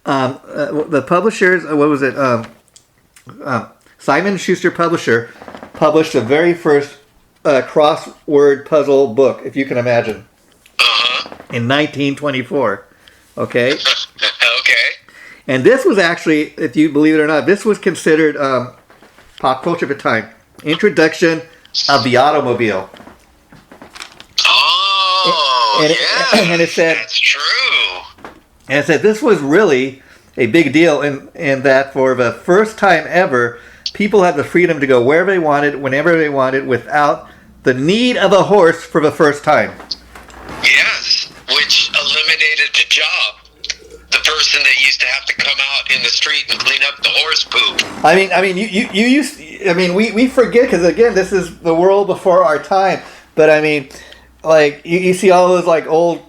The publishers, what was it? Simon & Schuster publisher published the very first crossword puzzle book, if you can imagine, in 1924. Okay. Okay. And this was actually, if you believe it or not, this was considered pop culture at the time. Introduction of the automobile. Oh, and it said, that's true. And it said this was really a big deal in that for the first time ever, people had the freedom to go wherever they wanted, whenever they wanted, without the need of a horse for the first time. Yes, which eliminated the job. The person that used to have to come out in the street and clean up the horse poop. We forget, because again, this is the world before our time. But you see all those old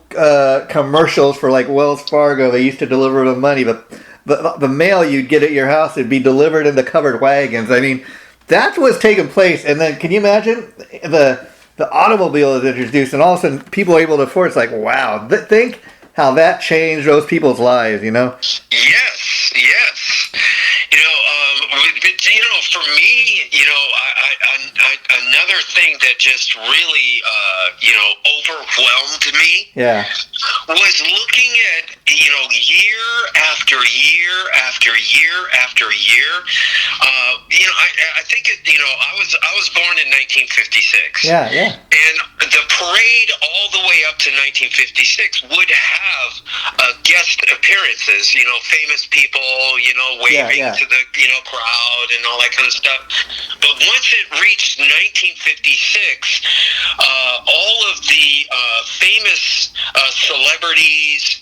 commercials for Wells Fargo. They used to deliver the money, but the mail you'd get at your house would be delivered in the covered wagons. That's what's taking place. And then, can you imagine the automobile is introduced, and all of a sudden people are able to afford it? It's like, wow! Think how that changed those people's lives. Yes. For me, another thing that just really, overwhelmed me. Yeah. Was looking at, year after year after year after year. I think I was born in 1956. Yeah. And the parade all the way up to 1956 would have guest appearances, famous people, waving to the, crowd and all that kind of stuff. But once it reached 1956, all of the famous celebrities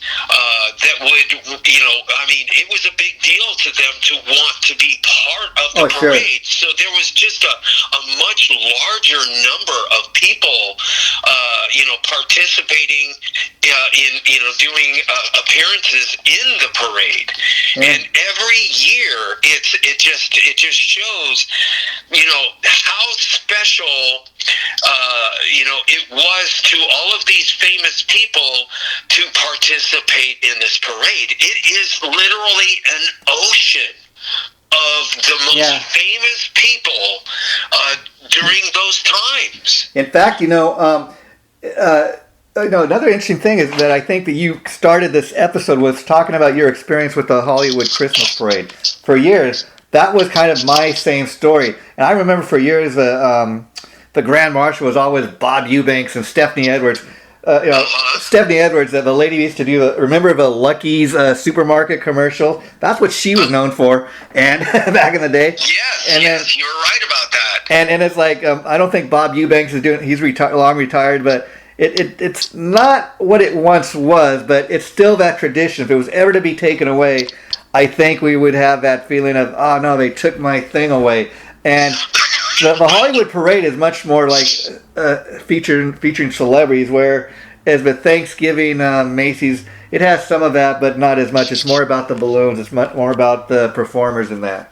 that would, it was a big deal to them to want to be part of the parade. Sure. So there was just a much larger number of people participating in doing appearances in the parade. And every year it just shows how special it was to all of these famous people to participate in this parade. It is literally an ocean of the most famous people during those times. In fact, another interesting thing is that I think that you started this episode was talking about your experience with the Hollywood Christmas Parade. For years, that was kind of my same story. And I remember for years the Grand Marshal was always Bob Eubanks and Stephanie Edwards. Stephanie Edwards, the lady used to do, remember the Lucky's supermarket commercial? That's what she was known for, and back in the day. Yes, you're right about that. And it's like, I don't think Bob Eubanks is doing, he's long retired, but it's not what it once was, but it's still that tradition. If it was ever to be taken away, I think we would have that feeling of, oh no, they took my thing away. And the Hollywood Parade is much more like featuring celebrities, whereas with Thanksgiving, Macy's, it has some of that, but not as much. It's more about the balloons. It's much more about the performers in that.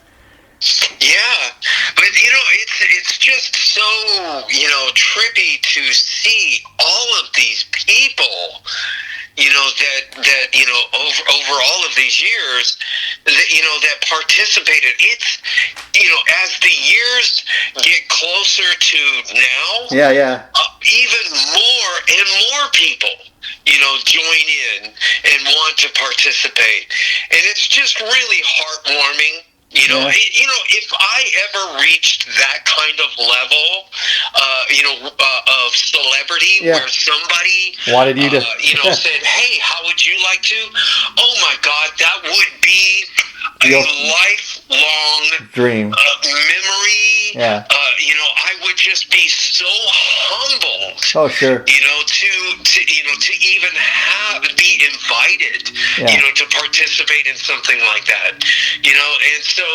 Yeah, but it's just so trippy to see all of these people. That over all of these years, that participated. It's, as the years get closer to now, even more and more people, join in and want to participate, and it's just really heartwarming. If I ever reached that kind of level, of celebrity, where somebody wanted you to, said, "Hey, how would you like to?" Oh my God, that would be a lifelong dream, memory. I would just be so humbled. Oh, sure. To even be invited, to participate in something like that, and so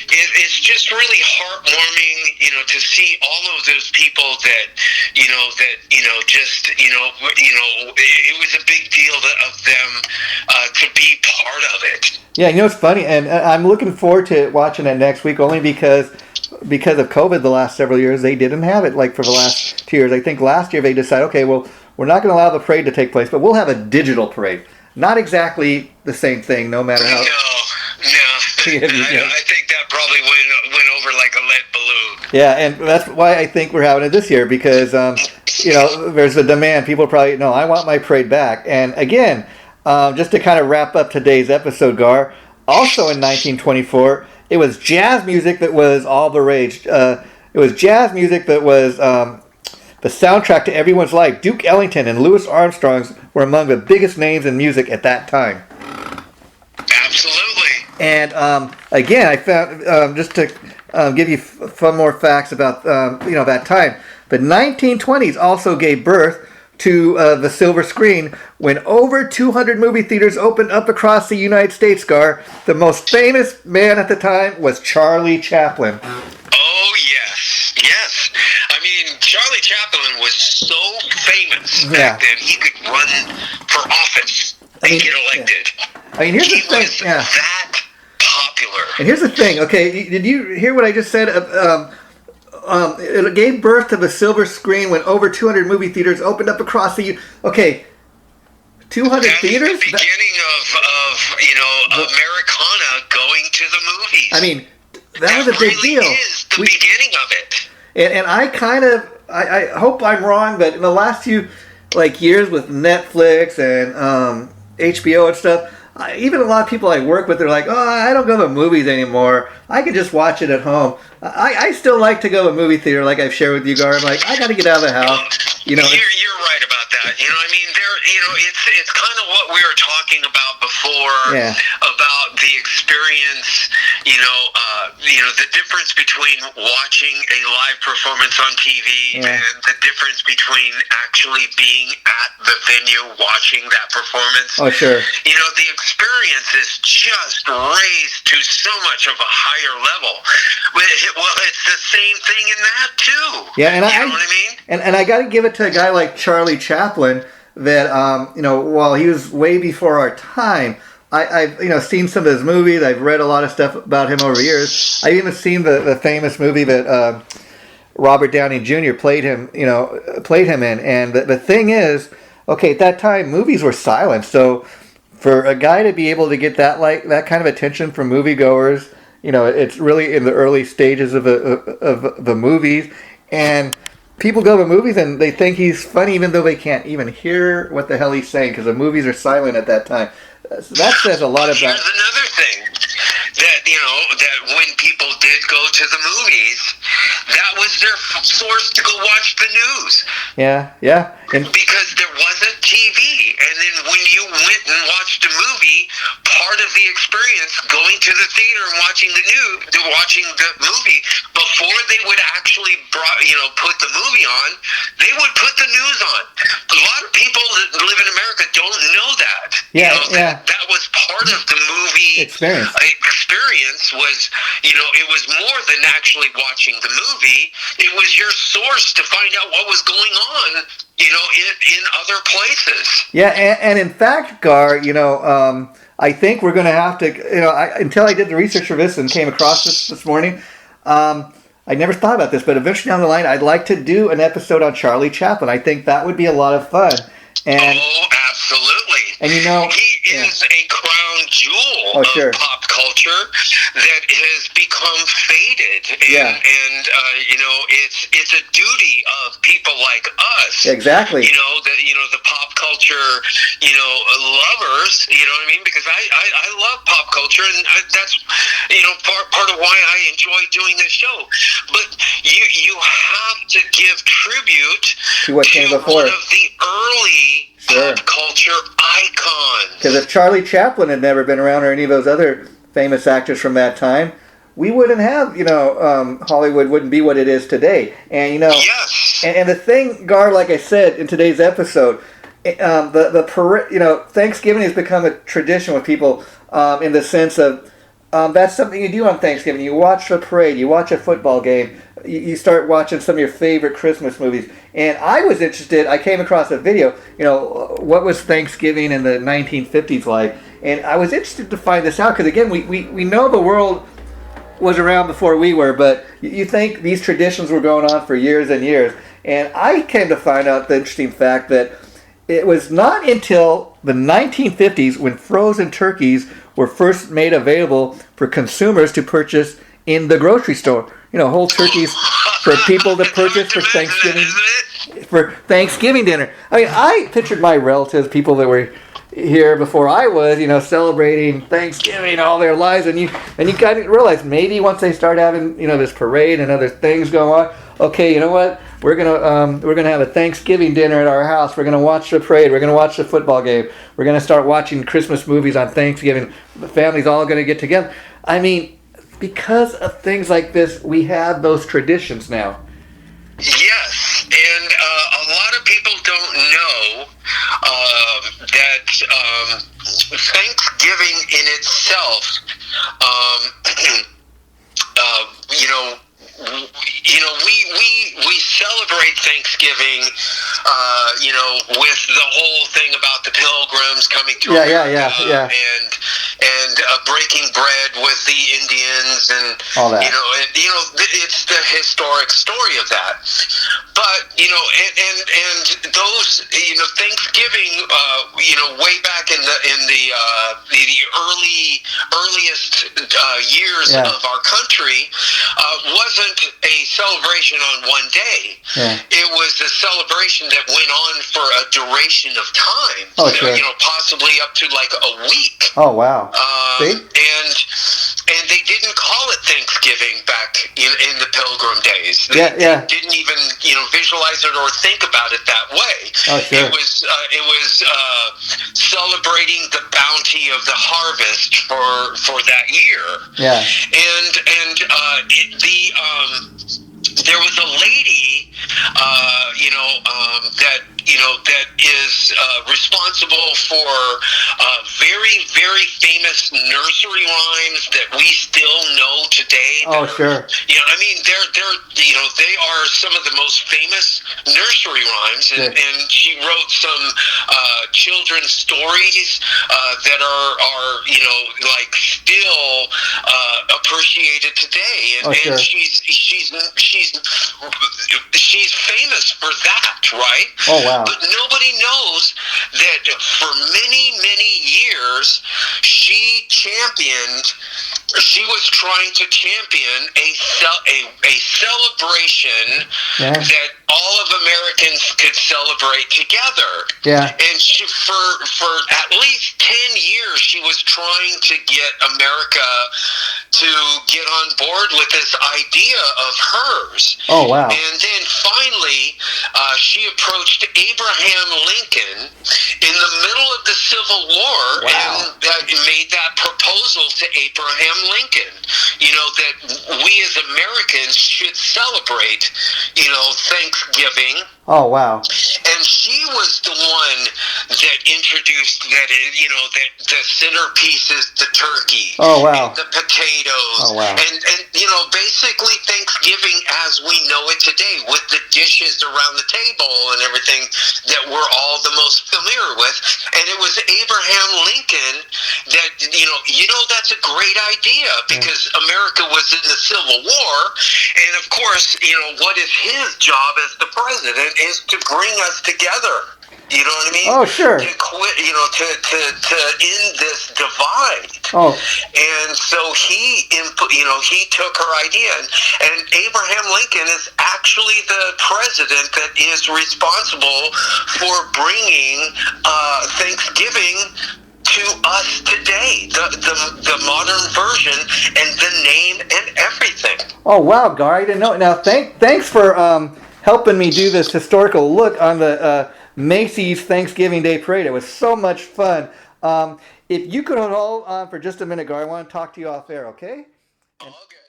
it's just really heartwarming, to see all of those people that, it was a big deal of them to be part of it. Yeah, it's funny, and I'm looking forward to watching it next week only because of COVID the last several years, they didn't have it like for the last 2 years. I think last year they decided, okay, well, we're not going to allow the parade to take place, but we'll have a digital parade. Not exactly the same thing, no matter how... No. I think that probably went over like a lead balloon. Yeah, and that's why I think we're having it this year, because, there's a demand. People probably, no, I want my parade back. And again, just to kind of wrap up today's episode, Gar, also in 1924, it was jazz music that was all the rage. It was jazz music that was the soundtrack to everyone's life. Duke Ellington and Louis Armstrong were among the biggest names in music at that time. Absolutely. And again, I found, just to give you some more facts about that time, the 1920s also gave birth to the silver screen when over 200 movie theaters opened up across the United States, Gar. The most famous man at the time was Charlie Chaplin. Oh, yes. I mean, Charlie Chaplin was so famous back then, he could run for office and get elected. I mean, here's the thing. He was that popular. And here's the thing. Okay, did you hear what I just said? It gave birth to the silver screen when over 200 movie theaters opened up across the... Okay, 200 theaters? That's the beginning of Americana going to the movies. I mean, that was a big deal. That really is the beginning of it. And I kind of... I hope I'm wrong, but in the last few years with Netflix and HBO and stuff, even a lot of people I work with, they're like, oh, I don't go to movies anymore. I can just watch it at home. I still like to go to a movie theater, like I've shared with you, Gar. I'm like, I got to get out of the house. You're right about that. I mean, it's kind of what we were talking about before, about the experience, the difference between watching a live performance on TV and the difference between actually being at the venue watching that performance. Oh, sure. The experience is just raised to so much of a higher level. Well, it's the same thing in that, too. Yeah, and you know what I mean? And I got to give it to a guy like Charlie Chaplin that, while he was way before our time, I've seen some of his movies. I've read a lot of stuff about him over the years. I've even seen the famous movie that Robert Downey Jr. played him in. And the thing is, okay, at that time, movies were silent. So for a guy to be able to get that kind of attention from moviegoers, it's really in the early stages of the movies, and people go to movies and they think he's funny even though they can't even hear what the hell he's saying because the movies are silent at that time. So that says a lot about. Here's another thing that when people did go to the movies, that was their source to go watch the news. Yeah. Because there wasn't TV, and then when you went and watched a movie, part of the experience going to the theater and watching the movie before they would actually put the movie on, they would put the news on. A lot of people that live in America don't know that. That was part of the movie experience was, it was more than actually watching the movie. It was your source to find out what was going on, in other places. Yeah, and in fact, Gar, I think we're going to have to, until I did the research for this and came across this morning, I never thought about this, but eventually down the line, I'd like to do an episode on Charlie Chaplin. I think that would be a lot of fun. And, absolutely. And he is a crown jewel of pop culture that has become faded, and it's a duty of people like us. Exactly. The pop culture, lovers. You know what I mean? Because I love pop culture, and that's part of why I enjoy doing this show. But you have to give tribute to what came before. One of the early pop culture icons. Because if Charlie Chaplin had never been around, or any of those other famous actors from that time, we wouldn't have, Hollywood wouldn't be what it is today. And yes. And the thing, Gar, like I said in today's episode, Thanksgiving has become a tradition with people, in the sense of that's something you do on Thanksgiving. You watch a parade, you watch a football game, you start watching some of your favorite Christmas movies. And I was interested, I came across a video, what was Thanksgiving in the 1950s like? And I was interested to find this out, because again, we know the world was around before we were, but you think these traditions were going on for years and years. And I came to find out the interesting fact that it was not until the 1950s when frozen turkeys were first made available for consumers to purchase in the grocery store. Whole turkeys for people to purchase for Thanksgiving dinner. I mean, I pictured my relatives, people that were here before I was, celebrating Thanksgiving all their lives, and you kind of realize maybe once they start having, this parade and other things go on, okay, you know what? We're gonna have a Thanksgiving dinner at our house. We're gonna watch the parade. We're gonna watch the football game. We're gonna start watching Christmas movies on Thanksgiving. The family's all gonna get together. I mean, because of things like this, we have those traditions now. Yes, and a lot of people don't know that Thanksgiving in itself, we celebrate Thanksgiving, with the whole thing about the Pilgrims coming to America, and breaking bread with the Indians, and all that. It's the historic story of that. But and those Thanksgiving, way back in the earliest years of our country, wasn't a celebration on one day. Yeah. It was a celebration that went on for a duration of time. Oh, sure. Possibly up to like a week. Oh, wow. See? And they didn't call it Thanksgiving back in the Pilgrim days. They didn't even visualize it or think about it that way. Oh, sure. It was celebrating the bounty of the harvest for that year. Yeah. And there was a lady, that is responsible for very, very famous nursery rhymes that we still know today. Oh, sure. Yeah, I mean, they are some of the most famous nursery rhymes, and she wrote some children's stories that are still appreciated today, and she's famous for that, right? Oh, wow. But nobody knows that for many, many years she was trying to champion a celebration that all of Americans could celebrate together. Yeah. And she, for at least 10 years, she was trying to get America to get on board with this idea of hers. Oh, wow. And then finally, she approached Abraham Lincoln in the middle of the Civil War. Wow. And made that proposal to Abraham Lincoln, that we as Americans should celebrate, Thanksgiving. Oh, wow. And she was the one that introduced that the centerpiece is the turkey. Oh, wow. And the potatoes. Oh, wow. And basically Thanksgiving as we know it today, with the dishes around the table and everything that we're all the most familiar with. And it was Abraham Lincoln that, that's a great idea, because America was in the Civil War. And of course, what is his job as the president is to bring us together. You know what I mean? Oh, sure. To quit, to end this divide. Oh. And so he took her idea, and Abraham Lincoln is actually the president that is responsible for bringing Thanksgiving to us today, the modern version, and the name and everything. Oh, wow, Gar, I didn't know. Now, thanks for helping me do this historical look on the Macy's Thanksgiving Day Parade. It was so much fun. If you could hold on for just a minute, Gar, I want to talk to you off air, okay? All good.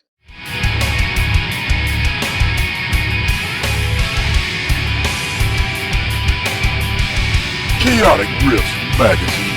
Chaotic Riffs Magazine.